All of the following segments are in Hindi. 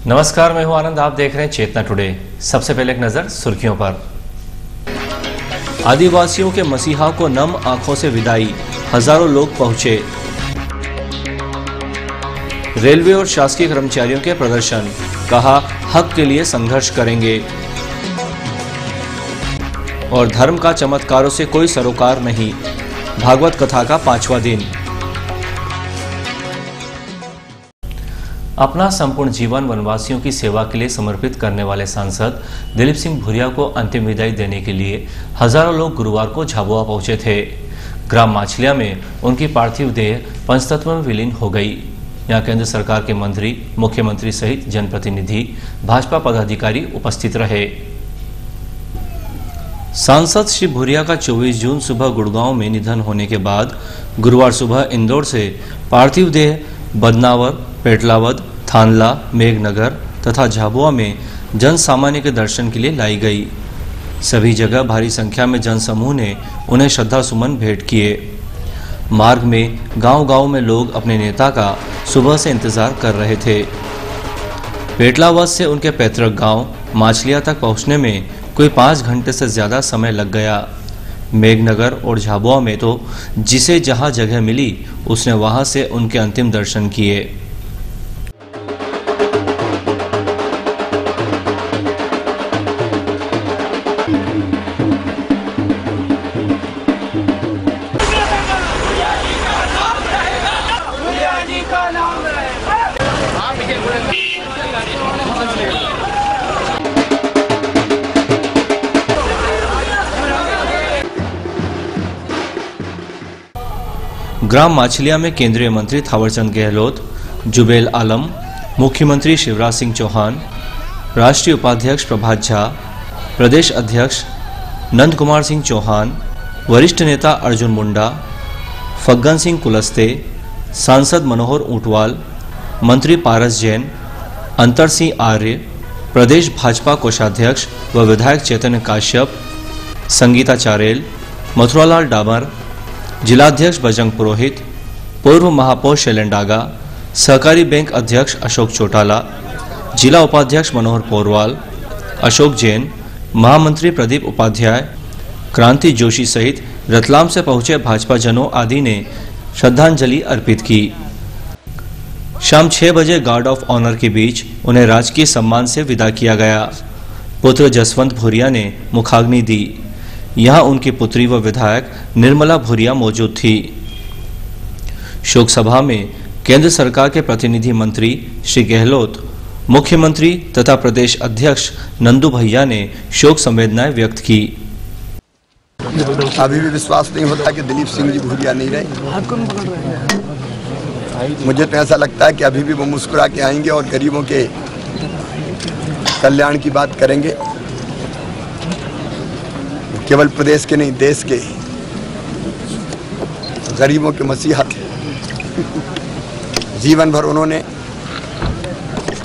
नमस्कार, मैं हूं आनंद। आप देख रहे हैं चेतना टुडे। सबसे पहले एक नजर सुर्खियों पर। आदिवासियों के मसीहा को नम आंखों से विदाई, हजारों लोग पहुंचे। रेलवे और शासकीय कर्मचारियों के प्रदर्शन, कहा हक के लिए संघर्ष करेंगे। और धर्म का चमत्कारों से कोई सरोकार नहीं, भागवत कथा का 5वां दिन। अपना संपूर्ण जीवन वनवासियों की सेवा के लिए समर्पित करने वाले सांसद दिलीप सिंह भूरिया को अंतिम विदाई देने के लिए हजारों लोग गुरुवार को झाबुआ पहुंचे थे। ग्राम माछलिया में उनकी पार्थिव देह पंचतत्व में विलीन हो गई। यहां केंद्र सरकार के मंत्री, मुख्यमंत्री सहित जनप्रतिनिधि, भाजपा पदाधिकारी उपस्थित रहे। सांसद श्री भूरिया का 24 जून सुबह गुड़गांव में निधन होने के बाद गुरुवार सुबह इंदौर से पार्थिव देह बदनावर, पेटलावद, थानला, मेघनगर तथा झाबुआ में जन सामान्य के दर्शन के लिए लाई गई। सभी जगह भारी संख्या में जनसमूह ने उन्हें श्रद्धा सुमन भेंट किए। मार्ग में गांव-गांव में लोग अपने नेता का सुबह से इंतजार कर रहे थे। पेटलावद से उनके पैतृक गांव माछलिया तक पहुंचने में कोई 5 घंटे से ज्यादा समय लग गया। मेघनगर और झाबुआ में तो जिसे जहां जगह मिली उसने वहां से उनके अंतिम दर्शन किए। ग्राम माछलिया में केंद्रीय मंत्री थावरचंद गहलोत, जुबेल आलम, मुख्यमंत्री शिवराज सिंह चौहान, राष्ट्रीय उपाध्यक्ष प्रभात झा, प्रदेश अध्यक्ष नंद कुमार सिंह चौहान, वरिष्ठ नेता अर्जुन मुंडा, फग्गन सिंह कुलस्ते, सांसद मनोहर ऊंटवाल, मंत्री पारस जैन, अंतर सिंह आर्य, प्रदेश भाजपा कोषाध्यक्ष व विधायक चैतन्य काश्यप, संगीता चारेल, मथुरालाल डामर, जिलाध्यक्ष बजरंग पुरोहित, पूर्व महापौर शैलेंद्र डागा, सहकारी बैंक अध्यक्ष अशोक चौटाला, जिला उपाध्यक्ष मनोहर पोरवाल, अशोक जैन, महामंत्री प्रदीप उपाध्याय, क्रांति जोशी सहित रतलाम से पहुंचे भाजपा जनों आदि ने श्रद्धांजलि अर्पित की। शाम 6 बजे गार्ड ऑफ ऑनर के बीच उन्हें राजकीय सम्मान से विदा किया गया। पुत्र जसवंत भूरिया ने मुखाग्नि दी। यहां उनकी पुत्री व विधायक निर्मला भूरिया मौजूद थी। शोक सभा में केंद्र सरकार के प्रतिनिधि मंत्री श्री गहलोत, मुख्यमंत्री तथा प्रदेश अध्यक्ष नंदू भैया ने शोक संवेदनाएं व्यक्त की। अभी भी विश्वास नहीं होता कि दिलीप सिंह जी भूरिया नहीं रहे। मुझे तो ऐसा लगता है कि अभी भी वो मुस्कुरा के आएंगे और गरीबों के कल्याण की बात करेंगे। केवल प्रदेश के नहीं, देश के गरीबों के मसीहा थे। जीवन भर उन्होंने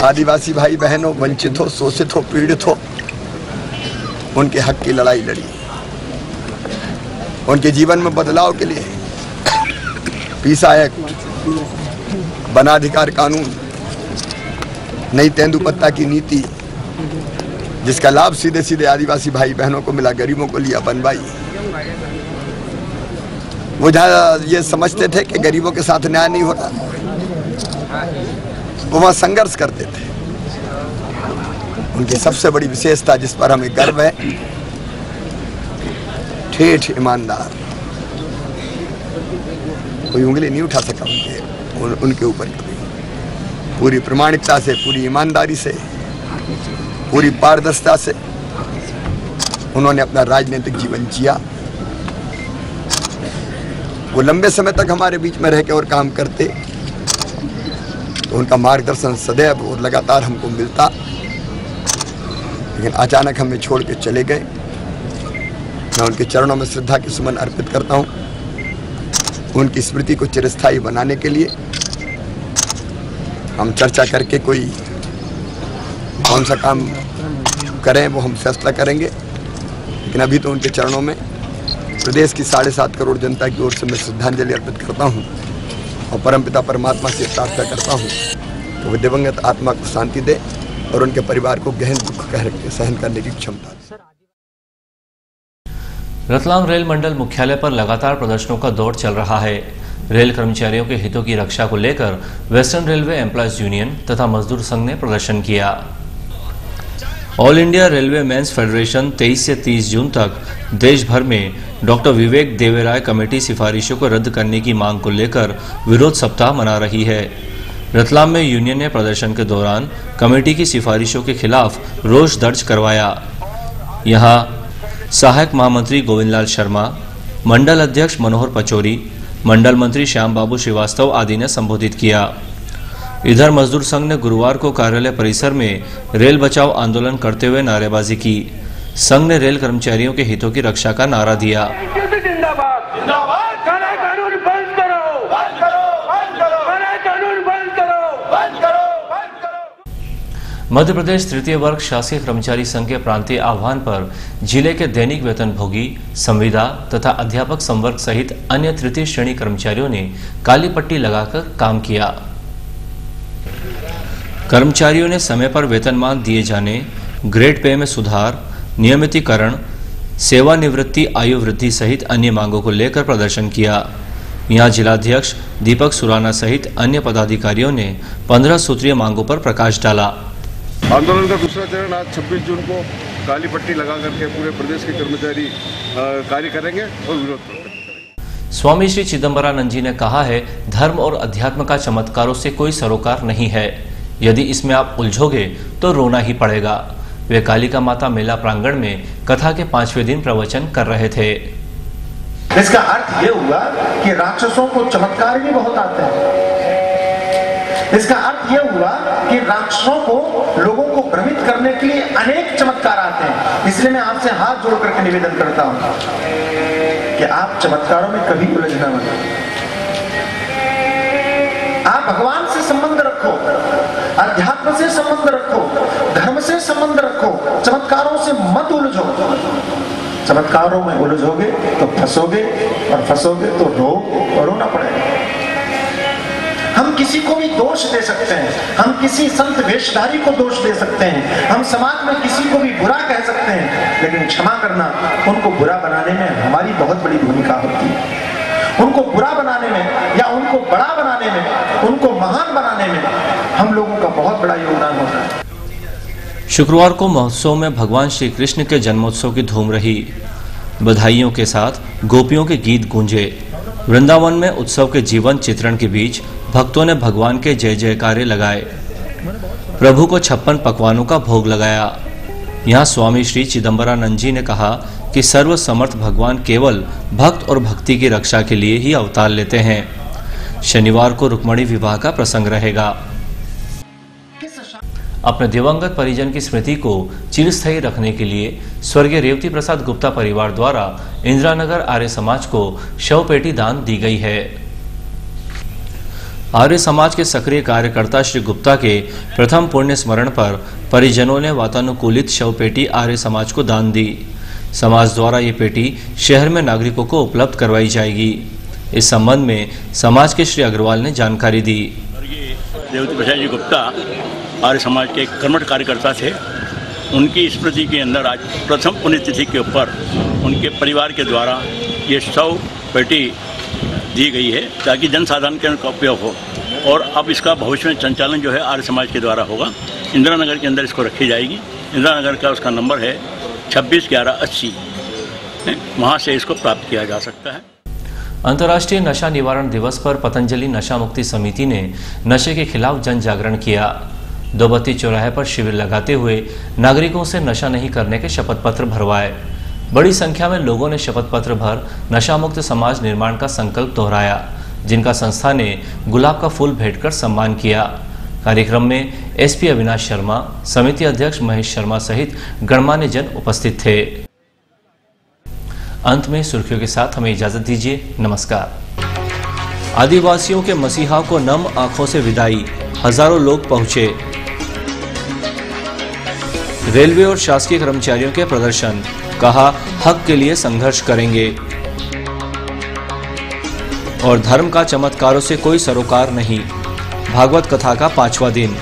आदिवासी भाई बहनों, वंचित हो, शोषित हो, पीड़ित हो, उनके हक की लड़ाई लड़ी। उनके जीवन में बदलाव के लिए पीसा एक्ट, वनाधिकार कानून, नई तेंदुपत्ता की नीति, जिसका लाभ सीधे सीधे आदिवासी भाई बहनों को मिला, गरीबों को लिया बनवाई। वो जहाँ ये समझते थे कि गरीबों के साथ न्याय नहीं होता, वो वहाँ संघर्ष करते थे। उनकी सबसे बड़ी विशेषता जिस पर हमें गर्व है, ठेठ ईमानदार। कोई उंगली नहीं उठा सका उनके ऊपर कभी। पूरी प्रामाणिकता से, पूरी ईमानदारी से, पूरी पारदर्शिता से उन्होंने अपना राजनीतिक जीवन जिया। वो लंबे समय तक हमारे बीच में रह के और काम करते, तो उनका मार्गदर्शन सदैव और लगातार हमको मिलता। लेकिन अचानक हमें छोड़ के चले गए। मैं उनके चरणों में श्रद्धा के सुमन अर्पित करता हूँ। उनकी स्मृति को चिरस्थायी बनाने के लिए हम चर्चा करके कोई कौन सा काम करें वो हम फैसला करेंगे। लेकिन अभी तो उनके चरणों में प्रदेश की 7.5 करोड़ जनता की ओर से मैं श्रद्धांजलि अर्पित करता हूँ और परमपिता परमात्मा से प्रार्थना करता हूँ कि वो दिवंगत आत्मा को शांति दे और उनके परिवार को गहन दुख सहन करने की क्षमता। रतलाम रेल मंडल मुख्यालय पर लगातार प्रदर्शनों का दौर चल रहा है। रेल कर्मचारियों के हितों की रक्षा को लेकर वेस्टर्न रेलवे एम्प्लॉयज यूनियन तथा मजदूर संघ ने प्रदर्शन किया। All India railway men's federation 23 से 30 जून तक देश भर में डॉक्टर विवेक देवराय कमेटी सिफारिशों को रद्द करने की मांग को लेकर विरोध सप्ताह मना रही है। रतलाम में यूनियन ने प्रदर्शन के दौरान कमेटी की सिफारिशों के खिलाफ रोष दर्ज करवाया। यहां सहायक महामंत्री गोविंद लाल शर्मा, मंडल अध्यक्ष मनोहर पचौरी, मंडल मंत्री श्याम बाबू श्रीवास्तव आदि ने संबोधित किया। इधर मजदूर संघ ने गुरुवार को कार्यालय परिसर में रेल बचाओ आंदोलन करते हुए नारेबाजी की। संघ ने रेल कर्मचारियों के हितों की रक्षा का नारा दिया। मध्य प्रदेश तृतीय वर्ग शासकीय कर्मचारी संघ के प्रांतीय आह्वान पर जिले के दैनिक वेतनभोगी, संविदा तथा अध्यापक संवर्ग सहित अन्य तृतीय श्रेणी कर्मचारियों ने काली पट्टी लगाकर काम किया। कर्मचारियों ने समय पर वेतनमान दिए जाने, ग्रेड पे में सुधार, नियमितीकरण, सेवानिवृत्ति आयु वृद्धि सहित अन्य मांगों को लेकर प्रदर्शन किया। यहां जिलाध्यक्ष दीपक सुराना सहित अन्य पदाधिकारियों ने 15 सूत्रीय मांगों पर प्रकाश डाला। आंदोलन का दूसरा चरण आज 26 जून को काली पट्टी लगा करके पूरे प्रदेश के कर्मचारी कार्य करेंगे और विरोध करेंगे। स्वामी श्री चिदंबरानंद जी ने कहा है, धर्म और अध्यात्म का चमत्कारों से कोई सरोकार नहीं है। यदि इसमें आप उलझोगे तो रोना ही पड़ेगा। वे कालिका माता मेला प्रांगण में कथा के 5वें दिन प्रवचन कर रहे थे। इसका अर्थ ये हुआ कि राक्षसों को चमत्कार भी बहुत आते हैं। इसका अर्थ यह हुआ कि राक्षसों को लोगों को भ्रमित करने के लिए अनेक चमत्कार आते हैं। इसलिए मैं आपसे हाथ जोड़ करके निवेदन करता हूं कि आप चमत्कारों में कभी उलझना मत। आप भगवान से संबंध रखो, अध्यात्म से संबंध रखो, धर्म से संबंध रखो, चमत्कारों से मत उलझो। चमत्कारों में उलझोगे तो फंसोगे और फंसोगे तो रोना पड़ेगा। हम किसी को भी दोष दे सकते हैं, हम किसी संत वेशधारी को दोष दे सकते हैं, हम समाज में किसी को भी बुरा कह सकते हैं, लेकिन क्षमा करना, उनको बुरा बनाने में हमारी बहुत बड़ी भूमिका होती है। उनको बुरा बनाने में या उनको बड़ा बनाने में, उनको महान बनाने में हम लोगों का बहुत बड़ा योगदान होता है। शुक्रवार को महोत्सव में भगवान श्री कृष्ण के जन्मोत्सव की धूम रही। बधाइयों के साथ गोपियों के गीत गूंजे। वृंदावन में उत्सव के जीवन चित्रण के बीच भक्तों ने भगवान के जय जयकारे लगाए। प्रभु को 56 पकवानों का भोग लगाया। यहाँ स्वामी श्री चिदंबरानंद जी ने कहा कि सर्वसमर्थ भगवान केवल भक्त और भक्ति की रक्षा के लिए ही अवतार लेते हैं। शनिवार को रुक्मणी विवाह का प्रसंग रहेगा। अपने दिवंगत परिजन की स्मृति को चिरस्थायी रखने के लिए स्वर्गीय रेवती प्रसाद गुप्ता परिवार द्वारा इंदिरानगर आर्य समाज को शव पेटी दान दी गई है। आर्य समाज के सक्रिय कार्यकर्ता श्री गुप्ता के प्रथम पुण्य स्मरण पर परिजनों ने वातानुकूलित शव पेटी आर्य समाज को दान दी। समाज द्वारा ये पेटी शहर में नागरिकों को उपलब्ध करवाई जाएगी। इस संबंध में समाज के श्री अग्रवाल ने जानकारी दी। रेवती प्रसाद जी गुप्ता आर्य समाज के कर्मठ कार्यकर्ता थे। उनकी स्मृति के अंदर आज प्रथम पुण्यतिथि के ऊपर उनके परिवार के द्वारा ये शव पेटी दी गई है ताकि जनसाधारण के का उपयोग हो। और अब इसका भविष्य में संचालन जो है आर्य समाज के द्वारा होगा। इंदिरा नगर के अंदर इसको रखी जाएगी। इंदिरा नगर का उसका नंबर है 261180। वहाँ से इसको प्राप्त किया जा सकता है। अंतर्राष्ट्रीय नशा निवारण दिवस पर पतंजलि नशा मुक्ति समिति ने नशे के खिलाफ जन जागरण किया। दोबत्ती चौराहे पर शिविर लगाते हुए नागरिकों से नशा नहीं करने के शपथ पत्र भरवाए। बड़ी संख्या में लोगों ने शपथ पत्र भर नशा मुक्त समाज निर्माण का संकल्प दोहराया, जिनका संस्था ने गुलाब का फूल भेंट कर सम्मान किया। कार्यक्रम में एसपी अविनाश शर्मा, समिति अध्यक्ष महेश शर्मा सहित गणमान्य जन उपस्थित थे। अंत में सुर्खियों के साथ हमें इजाजत दीजिए। नमस्कार। आदिवासियों के मसीहा को नम आंखों से विदाई, हजारों लोग पहुंचे। रेलवे और शासकीय कर्मचारियों के प्रदर्शन, कहा हक के लिए संघर्ष करेंगे। और धर्म का चमत्कारों से कोई सरोकार नहीं, भागवत कथा का 5वां दिन।